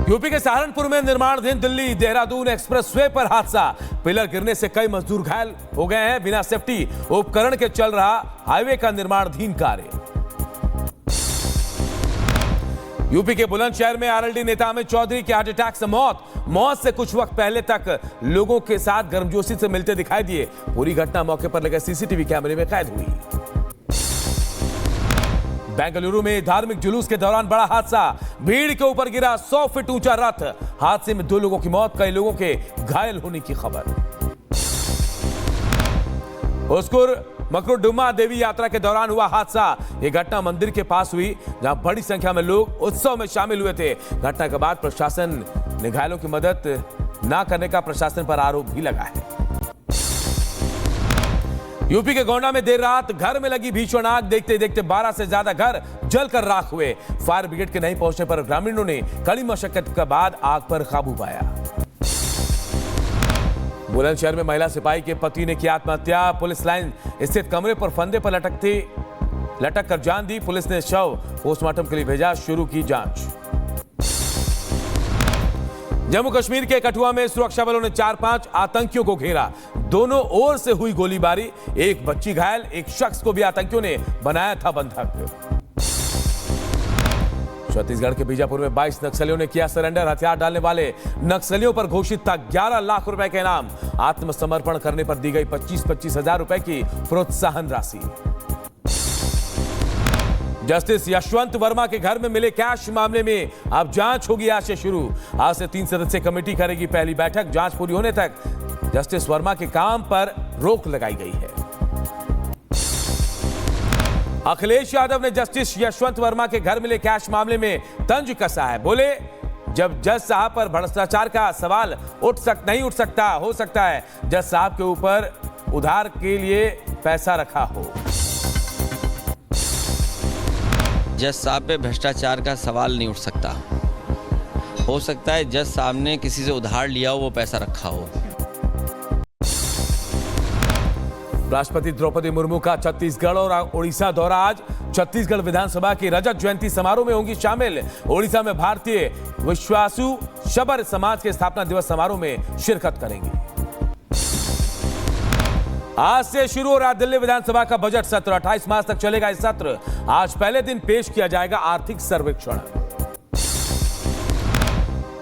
UP के सहारनपुर में निर्माणाधीन दिल्ली देहरादून एक्सप्रेसवे पर हादसा। पिलर गिरने से कई मजदूर घायल हो गए हैं। बिना सेफ्टी उपकरण के चल रहा हाईवे का निर्माणाधीन कार्य। यूपी के बुलंदशहर में आरएलडी नेता अमित चौधरी की हार्ट अटैक से मौत से कुछ वक्त पहले तक लोगों के साथ गर्मजोशी से मिलते दिखाई दिए। पूरी घटना मौके पर लगे सीसीटीवी कैमरे में कैद हुई। बेंगलुरु में धार्मिक जुलूस के दौरान बड़ा हादसा। भीड़ के ऊपर गिरा 100 फीट ऊंचा रथ। हादसे में 2 लोगों की मौत, कई लोगों के घायल होने की खबर। उसकुर मकरुडुम्मा देवी यात्रा के दौरान हुआ हादसा। यह घटना मंदिर के पास हुई, जहां बड़ी संख्या में लोग उत्सव में शामिल हुए थे। घटना के बाद प्रशासन ने घायलों की मदद न करने का प्रशासन पर आरोप भी लगा है। यूपी के गोंडा में देर रात घर में लगी भीषण आग। देखते देखते 12 से ज्यादा घर जलकर राख हुए। फायर ब्रिगेड के नहीं पहुंचने पर ग्रामीणों ने कड़ी मशक्कत के बाद आग पर काबू पाया। बुलंदशहर में महिला सिपाही के पति ने की आत्महत्या। पुलिस लाइन स्थित कमरे पर फंदे पर लटक कर जान दी। पुलिस ने शव पोस्टमार्टम के लिए भेजा। शुरू की जांच। जम्मू कश्मीर के कठुआ में सुरक्षा बलों ने 4-5 आतंकियों को घेरा। दोनों ओर से हुई गोलीबारी। एक बच्ची घायल, एक शख्स को भी आतंकियों ने बनाया था बंधक। छत्तीसगढ़ के बीजापुर में 22 नक्सलियों ने किया सरेंडर। हथियार डालने वाले नक्सलियों पर घोषित था 11 लाख रुपए का इनाम। आत्मसमर्पण करने पर दी गई 25-25 हजार रुपए की प्रोत्साहन राशि। जस्टिस यशवंत वर्मा के घर में मिले कैश मामले में अब जांच होगी आज से शुरू। आज से 3 सदस्यीय कमेटी करेगी पहली बैठक। जांच पूरी होने तक जस्टिस वर्मा के काम पर रोक लगाई गई है। अखिलेश यादव ने जस्टिस यशवंत वर्मा के घर मिले कैश मामले में तंज कसा है। बोले, जब जज साहब पर भ्रष्टाचार का सवाल नहीं उठ सकता, हो सकता है जज साहब के ऊपर उधार के लिए पैसा रखा हो। जज साहब पे भ्रष्टाचार का सवाल नहीं उठ सकता। हो सकता है जज साहब ने किसी से उधार लिया हो, वो पैसा रखा हो। राष्ट्रपति द्रौपदी मुर्मू का छत्तीसगढ़ और ओडिशा दौरा। आज छत्तीसगढ़ विधानसभा की रजत जयंती समारोह में होंगी शामिल। ओडिशा में भारतीय विश्वासु शबर समाज के स्थापना दिवस समारोह में शिरकत करेंगी। आज से शुरू हो रहा दिल्ली विधानसभा का बजट सत्र। 28 मार्च तक चलेगा इस सत्र। आज पहले दिन पेश किया जाएगा आर्थिक सर्वेक्षण।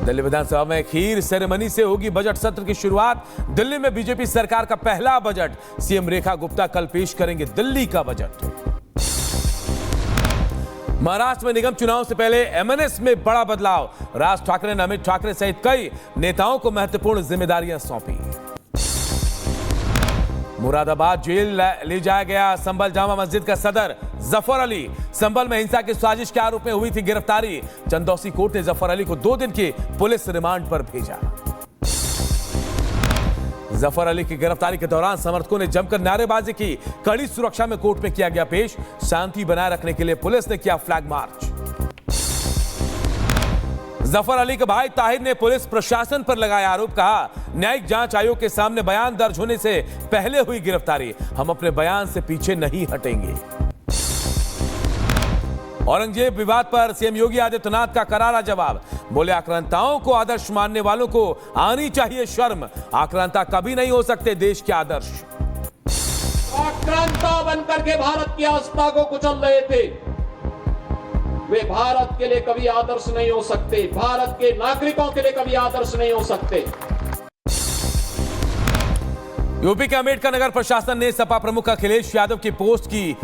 दिल्ली विधानसभा में खीर सेरेमनी से होगी बजट सत्र की शुरुआत। दिल्ली में बीजेपी सरकार का पहला बजट। सीएम रेखा गुप्ता कल पेश करेंगे दिल्ली का बजट। महाराष्ट्र में निगम चुनाव से पहले एमएनएस में बड़ा बदलाव। राज ठाकरे ने अमित ठाकरे सहित कई नेताओं को महत्वपूर्ण जिम्मेदारियां सौंपी। मुरादाबाद जेल ले जाया गया संभल जामा मस्जिद का सदर जफर अली। संभल में हिंसा की साजिश के आरोप में हुई थी गिरफ्तारी। चंदौसी कोर्ट ने जफर अली को 2 दिन की पुलिस रिमांड पर भेजा। जफर अली की गिरफ्तारी के दौरान समर्थकों ने जमकर नारेबाजी की। कड़ी सुरक्षा में कोर्ट में किया गया पेश। शांति बनाए रखने के लिए पुलिस ने किया फ्लैग मार्च। जफर अली के भाई ताहिर ने पुलिस प्रशासन पर लगाया आरोप। कहा, न्यायिक जांच आयोग के सामने बयान दर्ज होने से पहले हुई गिरफ्तारी। हम अपने बयान से पीछे नहीं हटेंगे। औरंगजेब विवाद पर सीएम योगी आदित्यनाथ का करारा जवाब। बोले, आक्रांताओं को आदर्श मानने वालों को आनी चाहिए शर्म। आक्रांता कभी नहीं हो सकते देश के आदर्श। आक्रांता बनकर के भारत की आस्था को कुचल रहे थे, वे भारत के लिए कभी आदर्श नहीं हो सकते। भारत के नागरिकों के लिए कभी आदर्श नहीं हो सकते। यूपी के अम्बेडकर नगर प्रशासन ने सपा प्रमुख अखिलेश यादव की पोस्ट की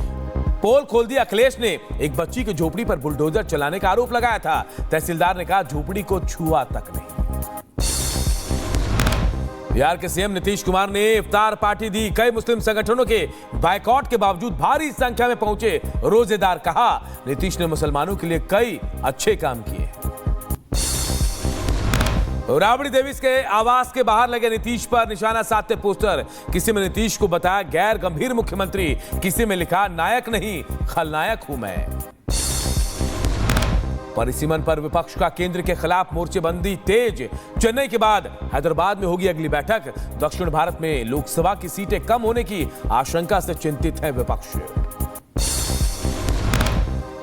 पोल खोल दी। अखिलेश ने एक बच्ची की झोपड़ी पर बुलडोजर चलाने का आरोप लगाया था। तहसीलदार ने कहा, झोपड़ी को छुआ तक नहीं। बिहार के सीएम नीतीश कुमार ने इफ्तार पार्टी दी। कई मुस्लिम संगठनों के बायकॉट के बावजूद भारी संख्या में पहुंचे रोजेदार। कहा, नीतीश ने मुसलमानों के लिए कई अच्छे काम किए। राबड़ी देवी के आवास के बाहर लगे नीतीश पर निशाना साधते पोस्टर। किसी में नीतीश को बताया गैर गंभीर मुख्यमंत्री, किसी में लिखा नायक नहीं खलनायक हूं मैं। परिसीमन पर विपक्ष का केंद्र के खिलाफ मोर्चेबंदी तेज। चेन्नई के बाद हैदराबाद में होगी अगली बैठक। दक्षिण भारत में लोकसभा की सीटें कम होने की आशंका से चिंतित है विपक्ष।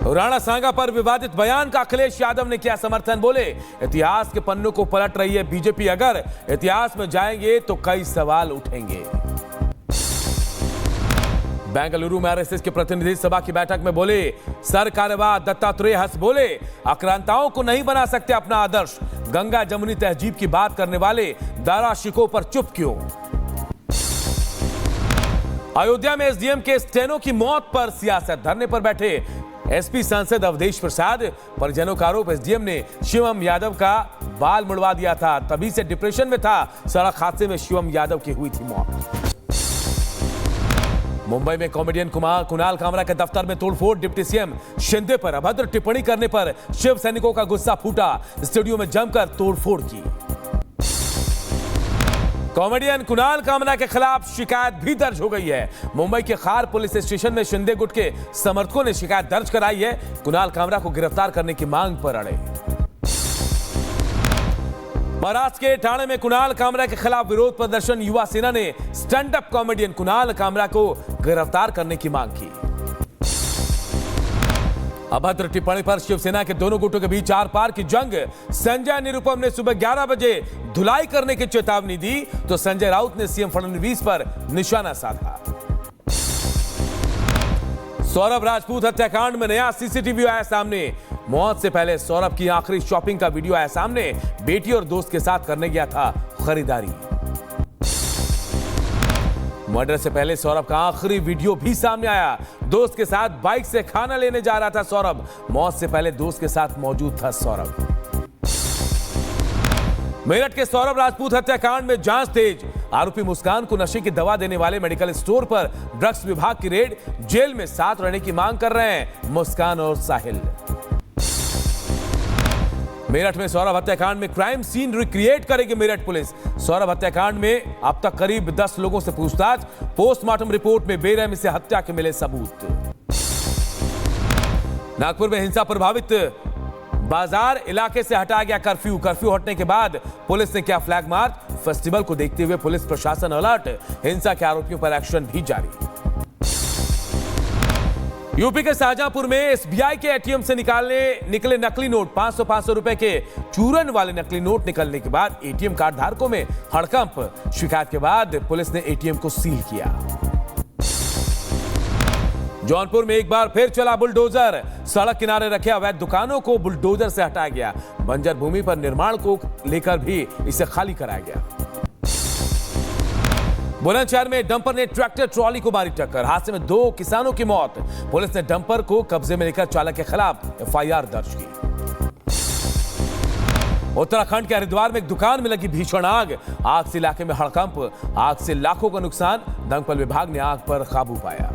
राणा सांगा पर विवादित बयान का अखिलेश यादव ने किया समर्थन। बोले इतिहास के पन्नों को पलट रही है बीजेपी, अगर इतिहास में जाएंगे तो कई सवाल उठेंगे। बेंगलुरु में आरएसएस के प्रतिनिधि सभा की बैठक में बोले सर कार्यवाह दत्तात्रेय हंस बोले आक्रांताओं को नहीं बना सकते अपना आदर्श, गंगा जमुनी तहजीब की बात करने वाले दाराशिकों पर चुप क्यों। अयोध्या में एसडीएम के स्टेनो की मौत पर सियासत, धरने पर बैठे एसपी सांसद अवधेश प्रसाद, परिजनों का आरोप एसडीएम ने शिवम यादव का बाल मुड़वा दिया था, तभी से डिप्रेशन में था, सड़क हादसे में शिवम यादव की हुई थी मौत। मुंबई में कॉमेडियन कुणाल कामरा के दफ्तर में तोड़फोड़, डिप्टी सीएम शिंदे पर अभद्र टिप्पणी करने पर शिव सैनिकों का गुस्सा फूटा, स्टूडियो में जमकर तोड़फोड़ की। कॉमेडियन कुणाल कामरा के खिलाफ शिकायत भी दर्ज हो गई है। मुंबई के खार पुलिस स्टेशन में शिंदे गुट के समर्थकों ने शिकायत दर्ज कराई है, कुणाल कामरा को गिरफ्तार करने की मांग पर अड़े। महाराष्ट्र के ठाणे में कुणाल कामरा के खिलाफ विरोध प्रदर्शन, युवा सेना ने stand up comedian Kunal Kamra को गिरफ्तार करने की मांग की। अभद्र टिप्पणी पर शिवसेना के दोनों गुटों के बीच आर पार की जंग, संजय निरुपम ने सुबह 11 बजे धुलाई करने की चेतावनी दी तो संजय राउत ने सीएम फडणवीस पर निशाना साधा। सौरभ राजपूत हत्याकांड में नया सीसीटीवी आया सामने, मौत से पहले सौरभ की आखिरी शॉपिंग का वीडियो आया सामने, बेटी और दोस्त के साथ करने गया था खरीदारी। मर्डर से पहले सौरभ का आखिरी वीडियो भी सामने आया, दोस्त के साथ बाइक से खाना लेने जा रहा था सौरभ, मौत से पहले दोस्त के साथ मौजूद था सौरभ। मेरठ के सौरभ राजपूत हत्याकांड में जांच तेज, आरोपी मुस्कान को नशे की दवा देने वाले मेडिकल स्टोर पर ड्रग्स विभाग की रेड, जेल में साथ रहने की मांग कर रहे हैं मुस्कान और साहिल। मेरठ में सौरभ हत्याकांड में क्राइम सीन रिक्रिएट करेगी मेरठ पुलिस, सौरभ हत्याकांड में अब तक करीब 10 लोगों से पूछताछ, पोस्टमार्टम रिपोर्ट में बेरहमी से हत्या के मिले सबूत। नागपुर में हिंसा प्रभावित बाजार इलाके से हटाया गया कर्फ्यू, कर्फ्यू हटने के बाद पुलिस ने किया फ्लैग मार्च, फेस्टिवल को देखते हुए पुलिस प्रशासन अलर्ट, हिंसा के आरोपियों पर एक्शन भी जारी। यूपी के शाहजहांपुर में एसबीआई के एटीएम से निकले नकली नोट, 500 रुपए के चूरन वाले नकली नोट निकलने के बाद एटीएम कार्ड धारकों में हड़कंप, शिकायत के बाद पुलिस ने एटीएम को सील किया। जौनपुर में एक बार फिर चला बुलडोजर, सड़क किनारे रखे अवैध दुकानों को बुलडोजर से हटाया गया, बंजर भूमि पर निर्माण को लेकर भी इसे खाली कराया गया। बुलंदशहर में डंपर ने ट्रैक्टर ट्रॉली को मारी टक्कर, हादसे में 2 किसानों की मौत, पुलिस ने डंपर को कब्जे में लेकर चालक के खिलाफ एफआईआर दर्ज की। उत्तराखंड के हरिद्वार में एक दुकान में लगी भीषण आग से इलाके में हड़कंप, आग से लाखों का नुकसान, दमकल विभाग ने आग पर काबू पाया।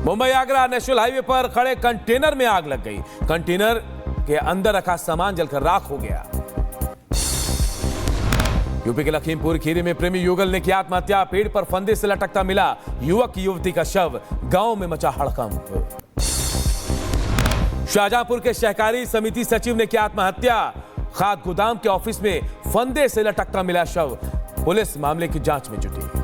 मुंबई आगरा नेशनल हाईवे पर खड़े कंटेनर में आग लग गई, कंटेनर के अंदर रखा सामान जलकर राख हो गया। यूपी के लखीमपुर खीरी में प्रेमी युगल ने की आत्महत्या, पेड़ पर फंदे से लटकता मिला युवक की युवती का शव, गांव में मचा हड़कंप। शाहजहांपुर के सहकारी समिति सचिव ने की आत्महत्या, खाद गोदाम के ऑफिस में फंदे से लटकता मिला शव, पुलिस मामले की जांच में जुटी।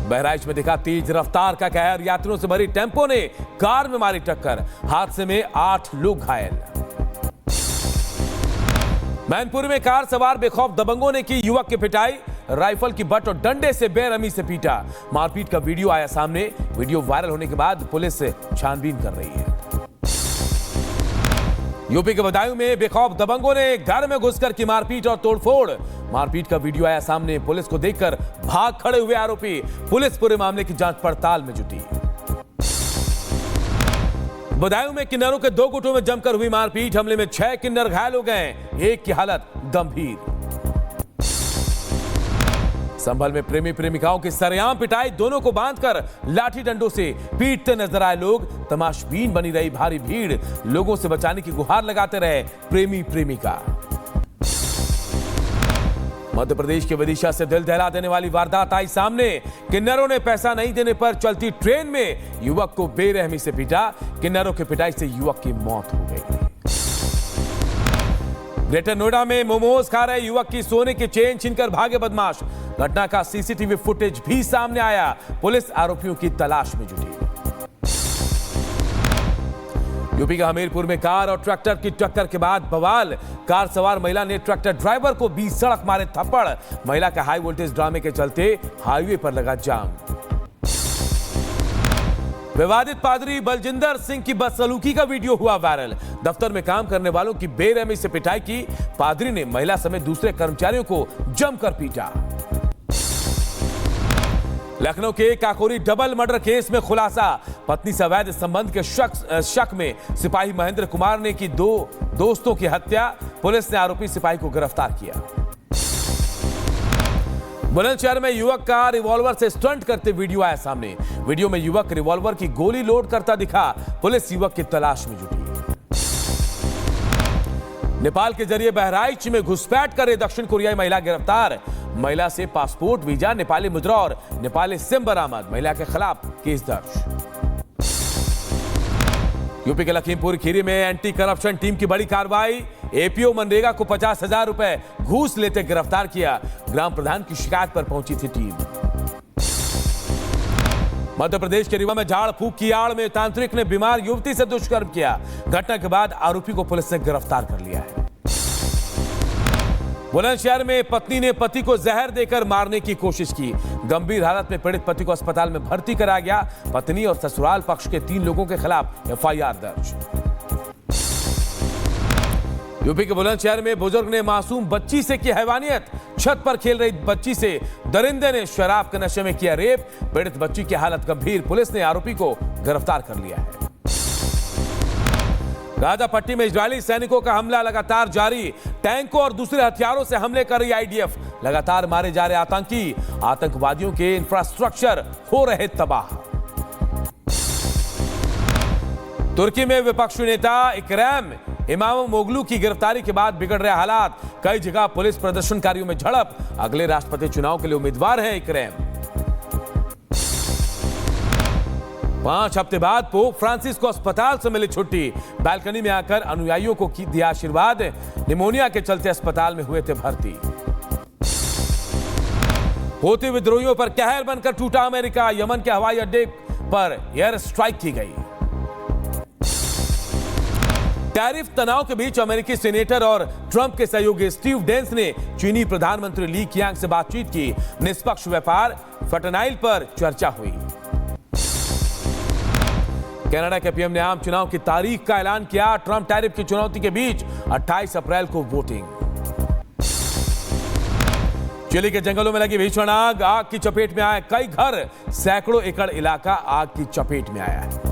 बहराइच में दिखा तेज रफ्तार का कहर, यात्रियों से भरी टेंपो ने कार में मारी टक्कर, हादसे में 8 लोग घायल। मैनपुरी में कार सवार बेखौफ दबंगों ने की युवक की पिटाई, राइफल की बट और डंडे से बेरहमी से पीटा, मारपीट का वीडियो आया सामने, वीडियो वायरल होने के बाद पुलिस छानबीन कर रही है। यूपी के बदायूं में बेखौफ दबंगों ने घर में घुसकर की मारपीट और तोड़फोड़, मारपीट का वीडियो आया सामने, पुलिस को देखकर भाग खड़े हुए आरोपी, पुलिस पूरे मामले की जांच पड़ताल में जुटी। बदायूं में किन्नरों के 2 गुटों में जमकर हुई मारपीट, हमले में 6 किन्नर घायल हो गए, एक की हालत गंभीर। संभल में प्रेमी प्रेमिकाओं की सरेआम पिटाई, दोनों को बांधकर लाठी डंडों से पीटते नजर आए लोग, तमाशबीन बनी रही भारी भीड़, लोगों से बचाने की गुहार लगाते रहे प्रेमी प्रेमिका। मध्य प्रदेश के विदिशा से दिल दहला देने वाली वारदात आई सामने, किन्नरों ने पैसा नहीं देने पर चलती ट्रेन में युवक को बेरहमी से पीटा, किन्नरों की पिटाई से युवक की मौत हो गई। ग्रेटर नोएडा में मोमोज खा रहे युवक की सोने की चेन छीनकर भागे बदमाश, घटना का सीसीटीवी फुटेज भी सामने आया, पुलिस आरोपियों की तलाश में जुटी। यूपी के हमीरपुर में कार और ट्रैक्टर की टक्कर के बाद बवाल। कार सवार महिला ने ट्रैक्टर ड्राइवर को बीच सड़क मारे थप्पड़। महिला के हाई वोल्टेज ड्रामे के चलते हाईवे पर लगा जाम। विवादित पादरी बलजिंदर सिंह की बदसलूकी का वीडियो हुआ वायरल। दफ्तर में काम करने वालों की बेरहमी से पिटाई की। पादरी ने महिला समेत दूसरे कर्मचारियों को जमकर पीटा। लखनऊ के काकोरी डबल मर्डर केस में खुलासा। पत्नी से अवैध संबंध के शक में सिपाही महेंद्र कुमार ने की 2 दोस्तों की हत्या। पुलिस ने आरोपी सिपाही को गिरफ्तार किया। बुलंदशहर में युवक का रिवॉल्वर से स्टंट करते वीडियो आया सामने। वीडियो में युवक रिवॉल्वर की गोली लोड करता दिखा। पुलिस युवक की तलाश में जुटी। नेपाल के जरिए बहराइच में घुसपैठ करे दक्षिण कोरियाई महिला गिरफ्तार। महिला से पासपोर्ट, वीजा, नेपाली मुद्रा और नेपाली सिम बरामद। महिला के खिलाफ केस दर्ज। यूपी के लखीमपुर खीरी में एंटी करप्शन टीम की बड़ी कार्रवाई। एपीओ मनरेगा को 50,000 रुपए घूस लेते गिरफ्तार किया। ग्राम प्रधान की शिकायत पर पहुंची थी टीम। मध्य प्रदेश के रीवा में झाड़ फूक की आड़ में तांत्रिक ने बीमार युवती से दुष्कर्म किया। घटना के बाद आरोपी को पुलिस ने गिरफ्तार कर लिया है। बुलंदशहर में पत्नी ने पति को जहर देकर मारने की कोशिश की। गंभीर हालत में पीड़ित पति को अस्पताल में भर्ती कराया गया। पत्नी और ससुराल पक्ष के 3 लोगों के खिलाफ एफआईआर दर्ज। यूपी के बुलंदशहर में बुजुर्ग ने मासूम बच्ची से की हैवानियत। छत पर खेल रही बच्ची से दरिंदे ने शराब के नशे में किया रेप। पीड़ित बच्ची की हालत गंभीर। पुलिस ने आरोपी को गिरफ्तार कर लिया है। राजापट्टी में इजरायली सैनिकों का हमला लगातार जारी। टैंकों और दूसरे हथियारों से हमले कर रही आईडीएफ। लगातार मारे जा रहे आतंकी। आतंकवादियों के इंफ्रास्ट्रक्चर हो रहे तबाह। तुर्की में विपक्षी नेता इकराम इमामोग्लू की गिरफ्तारी के बाद बिगड़ रहे हालात। कई जगह पुलिस प्रदर्शनकारियों में झड़प। अगले राष्ट्रपति चुनाव के लिए उम्मीदवार हैं इकराम। 5 हफ्ते बाद पोप फ्रांसिस को अस्पताल से मिली छुट्टी। बालकनी में आकर अनुयायियों को दिया आशीर्वाद। निमोनिया के चलते अस्पताल में हुए थे भर्ती। हूती विद्रोहियों पर कहर बनकर टूटा अमेरिका। यमन के हवाई अड्डे पर एयर स्ट्राइक की गई। टैरिफ तनाव के बीच अमेरिकी सीनेटर और ट्रंप के सहयोगी स्टीव डेंस ने चीनी प्रधानमंत्री ली कियांग से बातचीत की। निष्पक्ष व्यापार, फंटानाइल पर चर्चा हुई। कनाडा के पीएम ने आम चुनाव की तारीख का ऐलान किया। ट्रंप टैरिफ की चुनौती के बीच 28 अप्रैल को वोटिंग। चिली के जंगलों में लगी भीषण आग की चपेट में आए कई घर। सैकड़ों एकड़ इलाका आग की चपेट में आया है।